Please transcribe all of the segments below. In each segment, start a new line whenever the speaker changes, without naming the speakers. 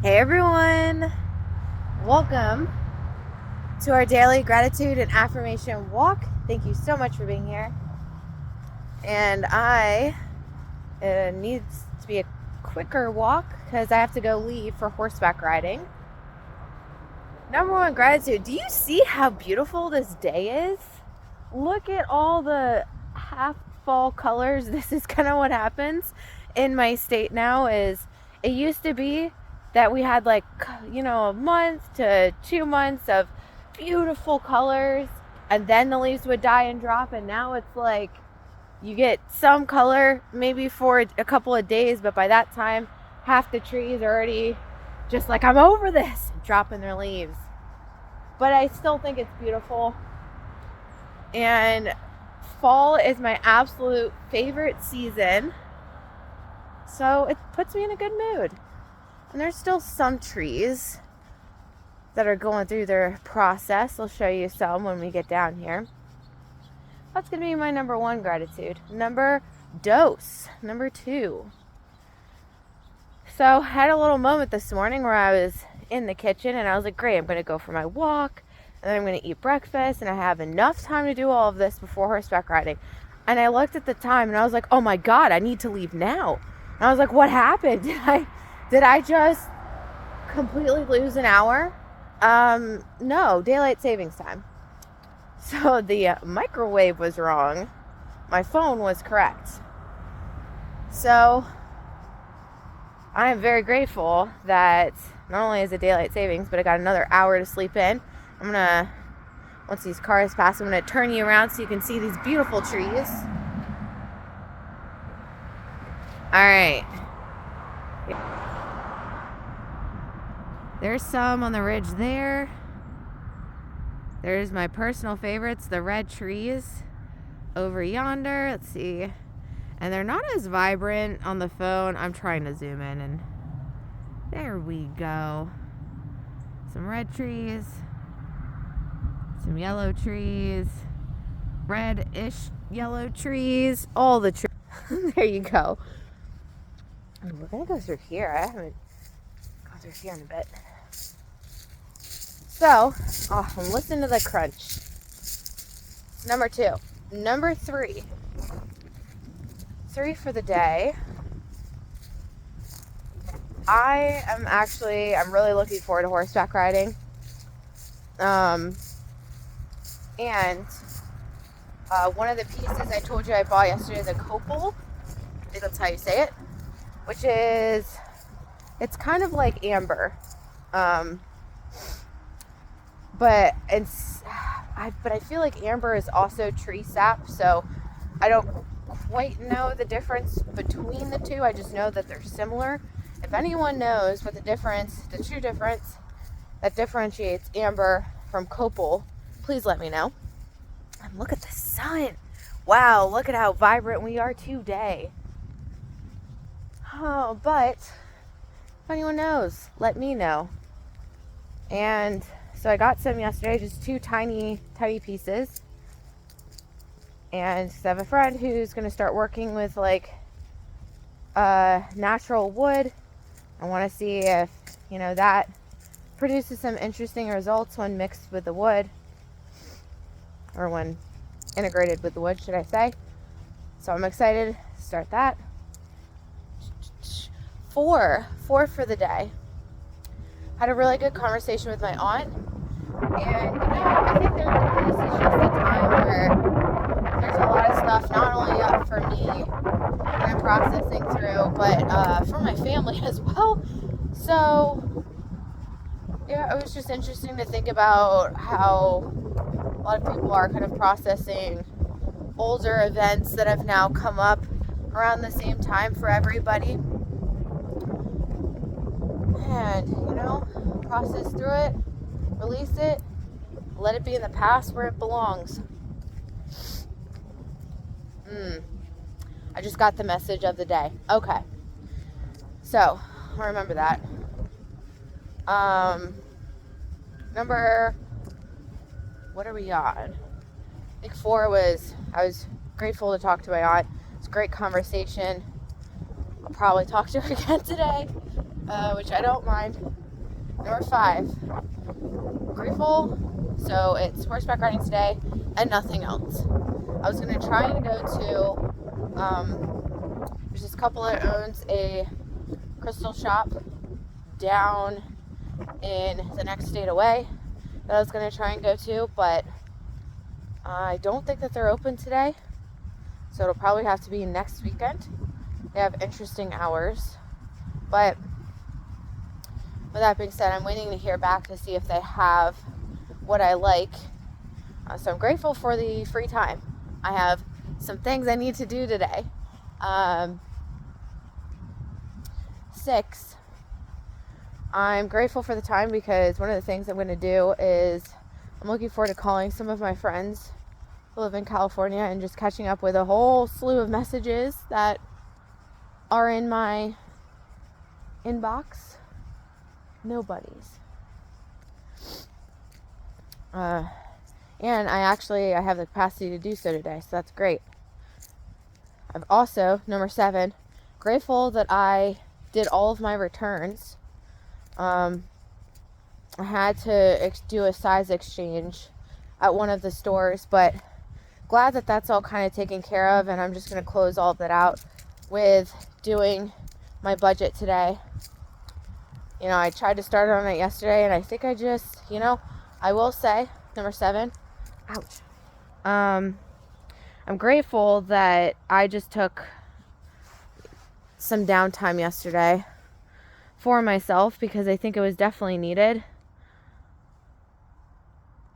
Hey everyone, welcome to our daily gratitude and affirmation walk. Thank you so much for being here. And it needs to be a quicker walk because I have to go leave for horseback riding. Number one, gratitude. Do you see how beautiful this day is? Look at all the half fall colors. This is kind of what happens in my state now. Is it used to be that we had a month to 2 months of beautiful colors, and then the leaves would die and drop, and now it's like you get some color maybe for a couple of days, but by that time half the trees are already just like, I'm over this, dropping their leaves. But I still think it's beautiful, and fall is my absolute favorite season, so it puts me in a good mood. And there's still some trees that are going through their process. I'll show you some when we get down here. That's going to be my number one gratitude. Number two. So I had a little moment this morning where I was in the kitchen and I was like, great, I'm going to go for my walk and then I'm going to eat breakfast, and I have enough time to do all of this before horseback riding. And I looked at the time and I was like, oh my God, I need to leave now. And I was like, what happened? Did I just completely lose an hour? No, daylight savings time. So the microwave was wrong. My phone was correct. So I am very grateful that not only is it daylight savings, but I got another hour to sleep in. Once these cars pass, I'm gonna turn you around so you can see these beautiful trees. All right. There's some on the ridge there. There's my personal favorites, the red trees over yonder. Let's see. And they're not as vibrant on the phone. I'm trying to zoom in, and there we go. Some red trees, some yellow trees, red-ish yellow trees, all the trees. There you go. And we're gonna go through here. I haven't gone through here in a bit. So, I'm listening to the crunch. Number two. Number three. Three for the day. I'm really looking forward to horseback riding. And one of the pieces I told you I bought yesterday is a copal. I think that's how you say it. Which is, it's kind of like amber. But I feel like amber is also tree sap, so I don't quite know the difference between the two. I just know that they're similar. If anyone knows what the true difference that differentiates amber from copal, please let me know. And look at the sun. Wow, look at how vibrant we are today. Oh, but if anyone knows, let me know. And so I got some yesterday, just two tiny pieces. And I have a friend who's going to start working with natural wood. I want to see if, that produces some interesting results when mixed with the wood. Or when integrated with the wood, should I say. So I'm excited to start that. Four for the day. Had a really good conversation with my aunt. And, I think this is just a time where there's a lot of stuff, not only up for me that I'm processing through, but for my family as well. So, yeah, it was just interesting to think about how a lot of people are kind of processing older events that have now come up around the same time for everybody. And, process through it, release it, let it be in the past where it belongs. I just got the message of the day. Okay. So, I'll remember that. What are we on? I think 4 was, I was grateful to talk to my aunt. It's a great conversation. I'll probably talk to her again today. which I don't mind. Number 5, grateful. So it's horseback riding today and nothing else. I was going to try and go to, there's this couple that owns a crystal shop down in the next state away that I was going to try and go to, but I don't think that they're open today. So it'll probably have to be next weekend. They have interesting hours. But with that being said, I'm waiting to hear back to see if they have what I like. So I'm grateful for the free time. I have some things I need to do today. 6, I'm grateful for the time because one of the things I'm going to do is I'm looking forward to calling some of my friends who live in California and just catching up with a whole slew of messages that are in my inbox. Nobody's. And I have the capacity to do so today, so that's great. I've also, number 7, grateful that I did all of my returns. I had to do a size exchange at one of the stores, but glad that that's all kind of taken care of, and I'm just going to close all of that out with doing my budget today. I tried to start on it yesterday, and I think I will say, number 7, ouch. I'm grateful that I just took some downtime yesterday for myself because I think it was definitely needed.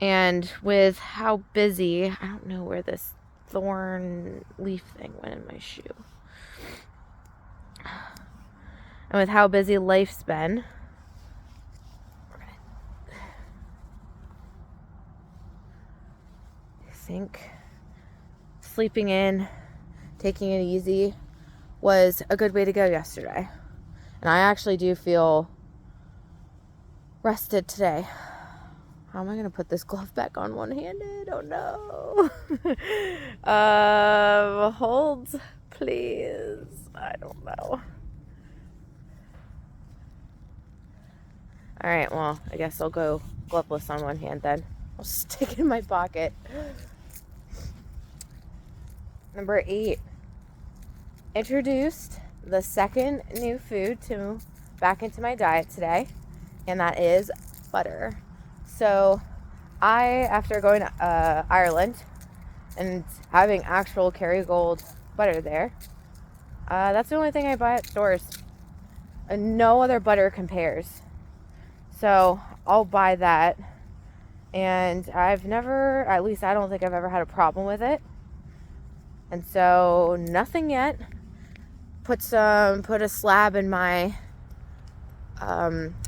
And with how busy, I don't know where this thorn leaf thing went in my shoe. And with how busy life's been, I think sleeping in, taking it easy was a good way to go yesterday. And I actually do feel rested today. How am I going to put this glove back on one-handed? Oh no. Hold, please. I don't know. Alright, well, I guess I'll go gloveless on one hand then. I'll stick it in my pocket. Number 8. Introduced the second new food back into my diet today, and that is butter. So after going to Ireland and having actual Kerrygold butter there, that's the only thing I buy at stores. No other butter compares. So I'll buy that. And I've never, at least I don't think I've ever had a problem with it. And so nothing yet. Put a slab in my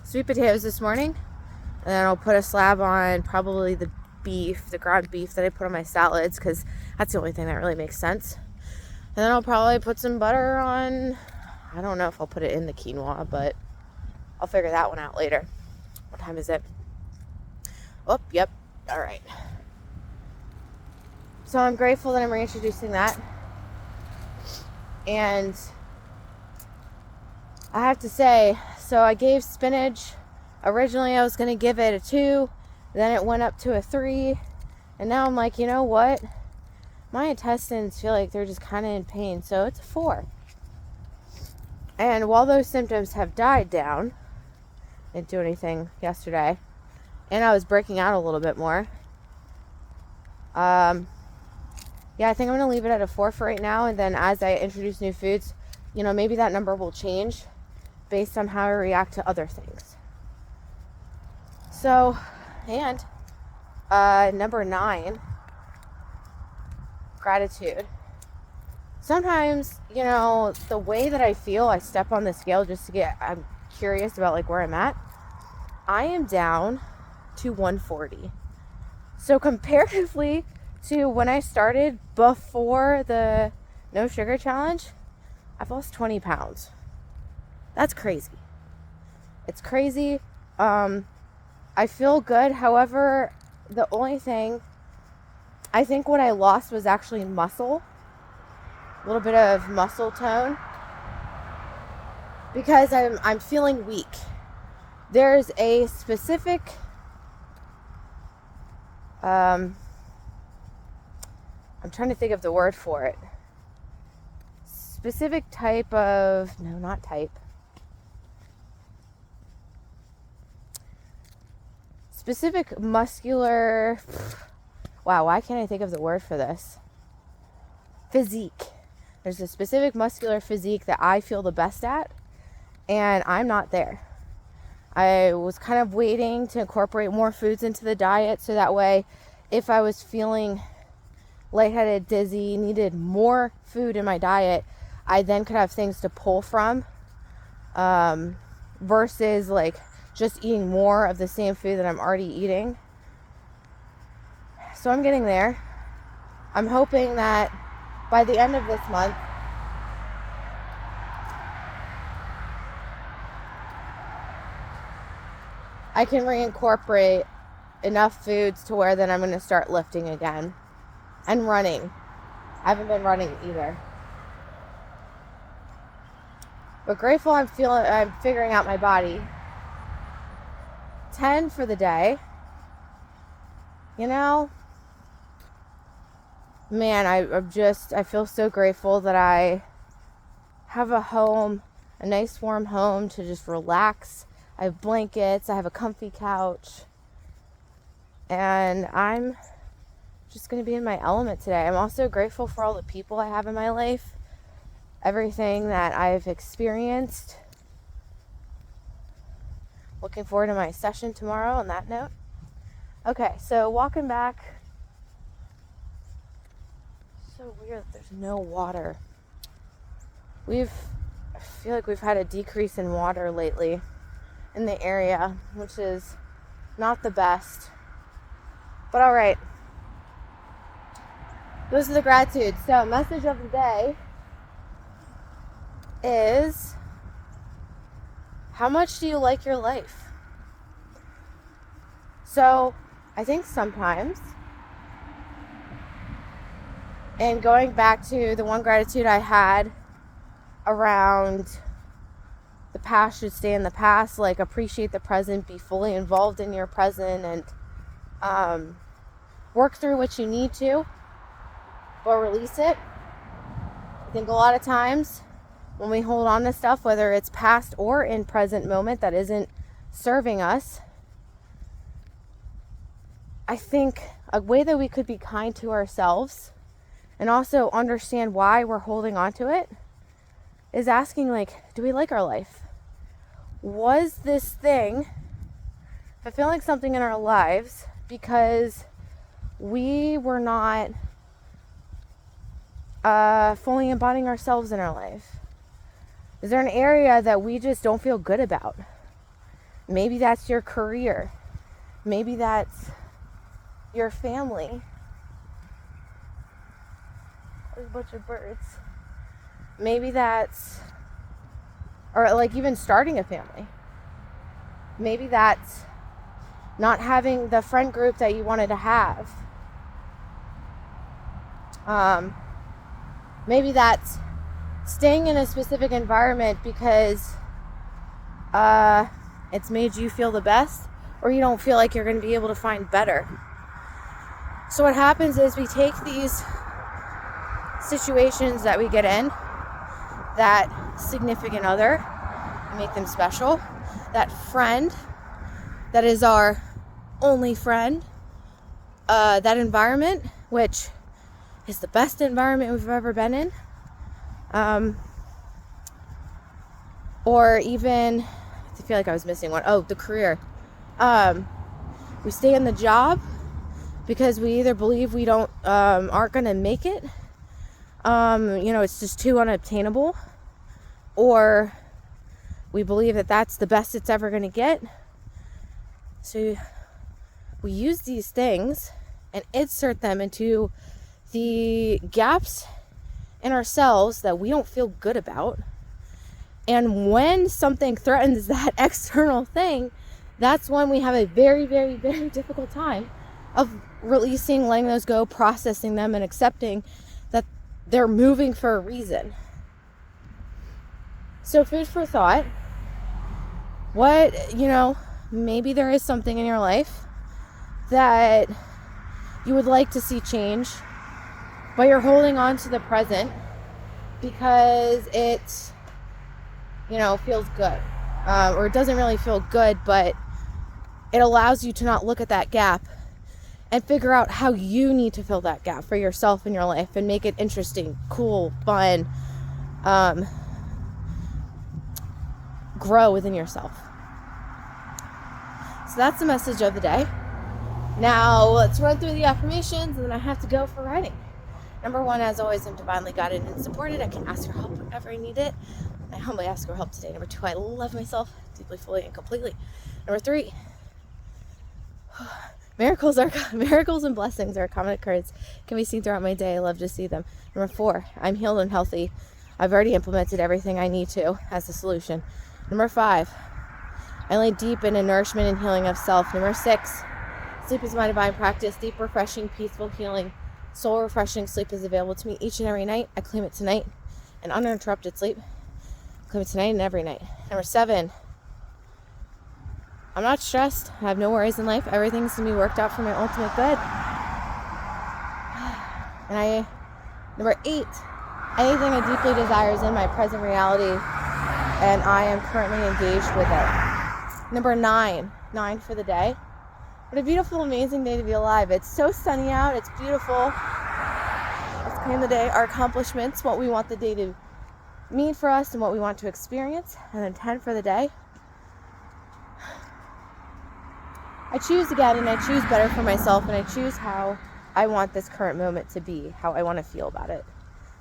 sweet potatoes this morning. And then I'll put a slab on probably the ground beef that I put on my salads, because that's the only thing that really makes sense. And then I'll probably put some butter on, I don't know if I'll put it in the quinoa, but I'll figure that one out later. What time is it? Oh, yep. All right. So I'm grateful that I'm reintroducing that. And I have to say, so I gave spinach. Originally, I was going to give it a 2. Then it went up to a 3. And now I'm like, you know what? My intestines feel like they're just kind of in pain. So it's a 4. And while those symptoms have died down, I didn't do anything yesterday, and I was breaking out a little bit more. I think I'm going to leave it at a 4 for right now. And then as I introduce new foods, maybe that number will change based on how I react to other things. So, and number 9, gratitude. Sometimes, the way that I feel, I step on the scale I'm curious about where I'm at. I am down to 140. So comparatively to when I started before the no sugar challenge, I've lost 20 pounds. That's crazy. It's crazy. I feel good. However, the only thing, I think what I lost was actually muscle. A little bit of muscle tone. because I'm feeling weak. There's a specific I'm trying to think of the word for it. Specific type of, no, not type. Specific muscular, wow, why can't I think of the word for this? Physique. There's a specific muscular physique that I feel the best at, and I'm not there. I was kind of waiting to incorporate more foods into the diet so that way if I was feeling lightheaded, dizzy, needed more food in my diet, I then could have things to pull from, versus like just eating more of the same food that I'm already eating. So I'm getting there. I'm hoping that by the end of this month, I can reincorporate enough foods to where then I'm going to start lifting again and running. I haven't been running either. But grateful I'm figuring out my body. 10 for the day. You know, man, I feel so grateful that I have a home, a nice warm home to just relax. I have blankets, I have a comfy couch, and I'm just going to be in my element today. I'm also grateful for all the people I have in my life, everything that I've experienced. Looking forward to my session tomorrow on that note. Okay, so walking back. So weird that there's no water. I feel like we've had a decrease in water lately in the area, which is not the best. But all right. Those are the gratitudes. So message of the day is, how much do you like your life? So I think sometimes, and going back to the one gratitude I had around the past should stay in the past, like appreciate the present, be fully involved in your present, and work through what you need to, but release it. I think a lot of times when we hold on to stuff, whether it's past or in present moment that isn't serving us, I think a way that we could be kind to ourselves and also understand why we're holding on to it is asking, like, do we like our life? Was this thing fulfilling something in our lives because we were not fully embodying ourselves in our life? Is there an area that we just don't feel good about? Maybe that's your career. Maybe that's your family. There's a bunch of birds. Maybe that's, or like even starting a family. Maybe that's not having the friend group that you wanted to have. Maybe that's staying in a specific environment because it's made you feel the best, or you don't feel like you're going to be able to find better. So what happens is we take these situations that we get in, that significant other, and make them special, that friend that is our only friend, that environment, which is the best environment we've ever been in, or even, I feel like I was missing one. Oh, the career. We stay in the job because we either believe we aren't going to make it, it's just too unobtainable, or we believe that that's the best it's ever going to get. So we use these things and insert them into the gaps in ourselves that we don't feel good about. And when something threatens that external thing, that's when we have a very, very, very difficult time of releasing, letting those go, processing them, and accepting that they're moving for a reason. So food for thought. Maybe there is something in your life that you would like to see change, but you're holding on to the present because it, feels good. Or it doesn't really feel good, but it allows you to not look at that gap and figure out how you need to fill that gap for yourself in your life and make it interesting, cool, fun, grow within yourself. So that's the message of the day. Now let's run through the affirmations, and then I have to go for writing. Number 1, as always, I'm divinely guided and supported. I can ask for help whenever I need it. I humbly ask for help today. Number 2, I love myself deeply, fully, and completely. Number 3, miracles and blessings are a common occurrence. Can be seen throughout my day. I love to see them. Number 4, I'm healed and healthy. I've already implemented everything I need to as a solution. Number 5, I lay deep in a nourishment and healing of self. Number 6, sleep is my divine practice. Deep, refreshing, peaceful, healing, soul refreshing sleep is available to me each and every night. I claim it tonight. And uninterrupted sleep, I claim it tonight and every night. Number 7, I'm not stressed. I have no worries in life. Everything's going to be worked out for my ultimate good. And number 8, anything I deeply desire is in my present reality, and I am currently engaged with it. Number 9 for the day. What a beautiful, amazing day to be alive. It's so sunny out. It's beautiful. Let's claim the day, our accomplishments, what we want the day to mean for us and what we want to experience. And then 10 for the day. I choose again, and I choose better for myself, and I choose how I want this current moment to be, how I want to feel about it.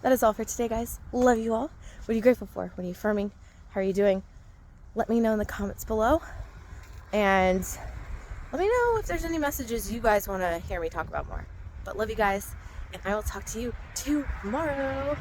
That is all for today, guys. Love you all. What are you grateful for? What are you affirming? How are you doing? Let me know in the comments below. And let me know if there's any messages you guys want to hear me talk about more. But love you guys, and I will talk to you tomorrow.